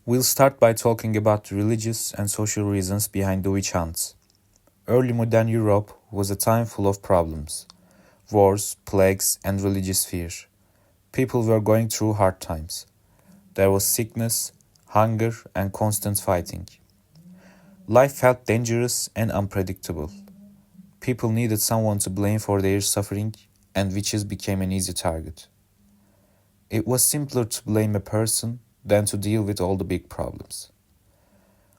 We'll start by talking about the religious and social reasons behind the witch hunts. Early modern Europe was a time full of problems: wars, plagues, and religious fear. People were going through hard times. There was sickness, hunger, and constant fighting. Life felt dangerous and unpredictable. People needed someone to blame for their suffering, and witches became an easy target. It was simpler to blame a person than to deal with all the big problems.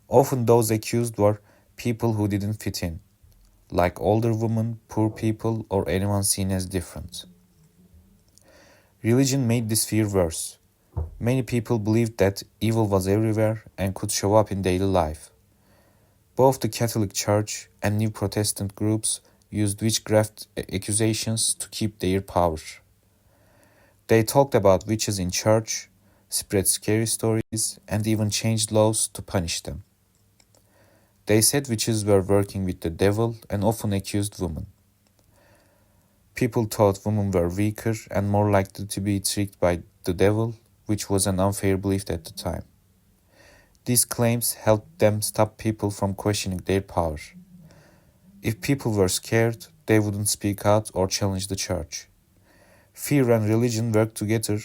Often those accused were people who didn't fit in, like older women, poor people, or anyone seen as different. Religion made this fear worse. Many people believed that evil was everywhere and could show up in daily life. Both the Catholic Church and new Protestant groups used witchcraft accusations to keep their power. They talked about witches in church, spread scary stories, and even changed laws to punish them. They said witches were working with the devil and often accused women. People thought women were weaker and more likely to be tricked by the devil, which was an unfair belief at the time. These claims helped them stop people from questioning their power. If people were scared, they wouldn't speak out or challenge the church. Fear and religion worked together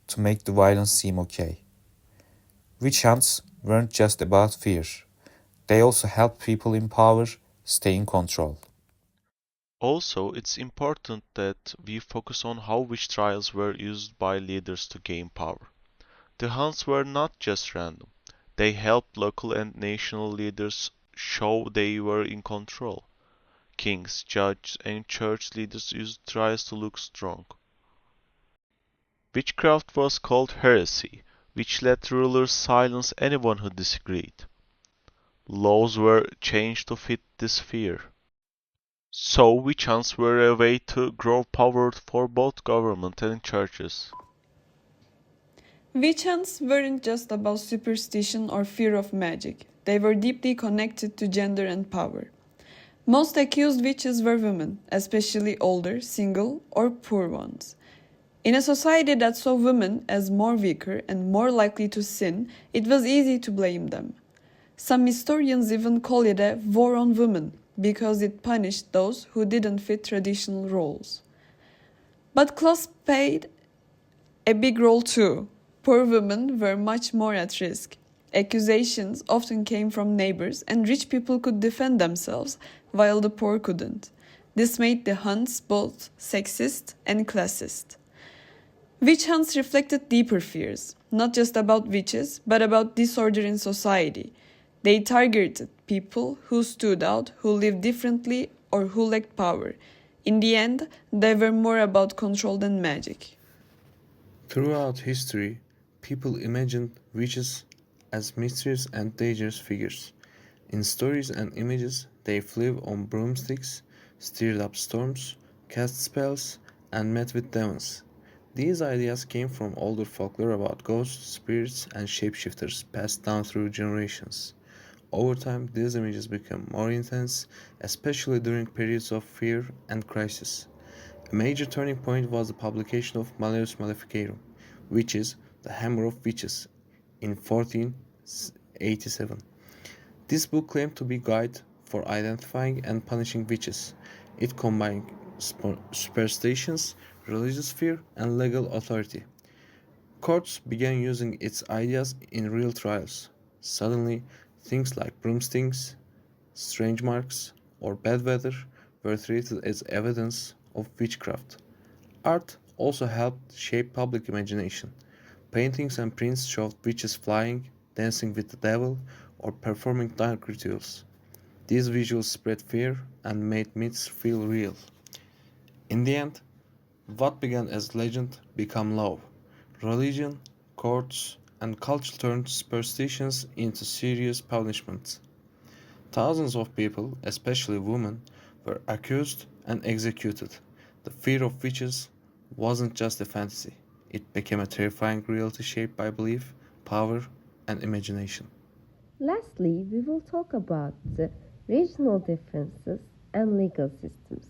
to make the violence seem okay. Witch hunts weren't just about fear. They also helped people in power stay in control. Also, it's important that we focus on how witch trials were used by leaders to gain power. The hunts were not just random. They helped local and national leaders show they were in control. Kings, judges, and church leaders used trials to look strong. Witchcraft was called heresy, which let rulers silence anyone who disagreed. Laws were changed to fit this fear. So witch hunts were a way to grow power for both government and churches. Witch hunts weren't just about superstition or fear of magic, they were deeply connected to gender and power. Most accused witches were women, especially older, single, or poor ones. In a society that saw women as more weaker and more likely to sin, it was easy to blame them. Some historians even call it a war on women because it punished those who didn't fit traditional roles. But class played a big role too. Poor women were much more at risk. Accusations often came from neighbors, and rich people could defend themselves while the poor couldn't. This made the hunts both sexist and classist. Witch hunts reflected deeper fears, not just about witches, but about disorder in society. They targeted people who stood out, who lived differently, or who lacked power. In the end, they were more about control than magic. Throughout history, people imagined witches as mysterious and dangerous figures. In stories and images, they flew on broomsticks, stirred up storms, cast spells, and met with demons. These ideas came from older folklore about ghosts, spirits, and shapeshifters passed down through generations. Over time, these images became more intense, especially during periods of fear and crisis. A major turning point was the publication of Malleus Maleficarum, which is the Hammer of Witches, in 1487. This book claimed to be a guide for identifying and punishing witches. It combined superstitions, religious fear, and legal authority. Courts began using its ideas in real trials. Suddenly, things like broomsticks, strange marks, or bad weather were treated as evidence of witchcraft. Art also helped shape public imagination. Paintings and prints showed witches flying, dancing with the devil, or performing dark rituals. These visuals spread fear and made myths feel real. In the end, what began as legend became law. Religion, courts, and culture turned superstitions into serious punishments. Thousands of people, especially women, were accused and executed. The fear of witches wasn't just a fantasy, it became a terrifying reality shaped by belief, power, and imagination. Lastly, we will talk about the regional differences and legal systems.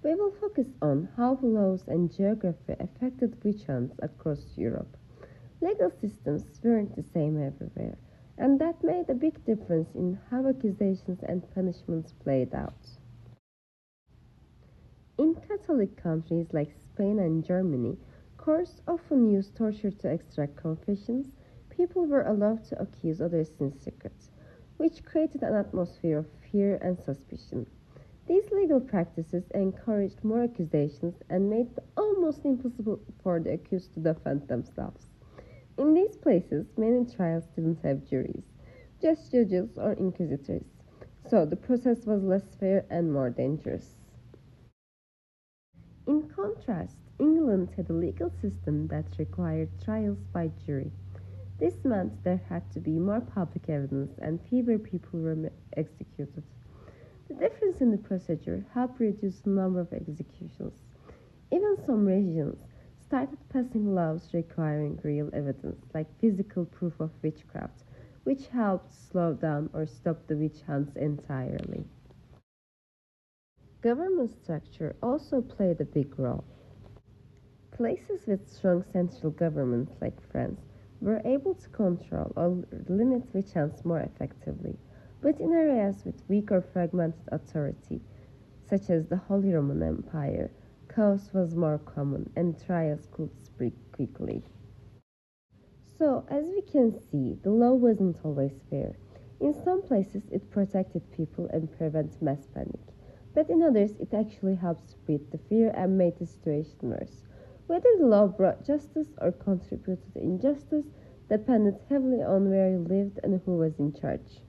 We will focus on how laws and geography affected witch hunts across Europe. Legal systems weren't the same everywhere, and that made a big difference in how accusations and punishments played out. In Catholic countries like Spain and Germany, courts often used torture to extract confessions. People were allowed to accuse others in secret, which created an atmosphere of fear and suspicion. These legal practices encouraged more accusations and made it almost impossible for the accused to defend themselves. In these places, many trials didn't have juries, just judges or inquisitors, so the process was less fair and more dangerous. In contrast, England had a legal system that required trials by jury. This meant there had to be more public evidence and fewer people were executed. The difference in the procedure helped reduce the number of executions. Even some regions started passing laws requiring real evidence, like physical proof of witchcraft, which helped slow down or stop the witch hunts entirely. Government structure also played a big role. Places with strong central governments like France were able to control or limit witch hunts more effectively, but in areas with weak or fragmented authority, such as the Holy Roman Empire, chaos was more common and trials could spread quickly. So, as we can see, the law wasn't always fair. In some places, it protected people and prevented mass panic, but in others, it actually helped spread the fear and made the situation worse. Whether the law brought justice or contributed to injustice depended heavily on where you lived and who was in charge.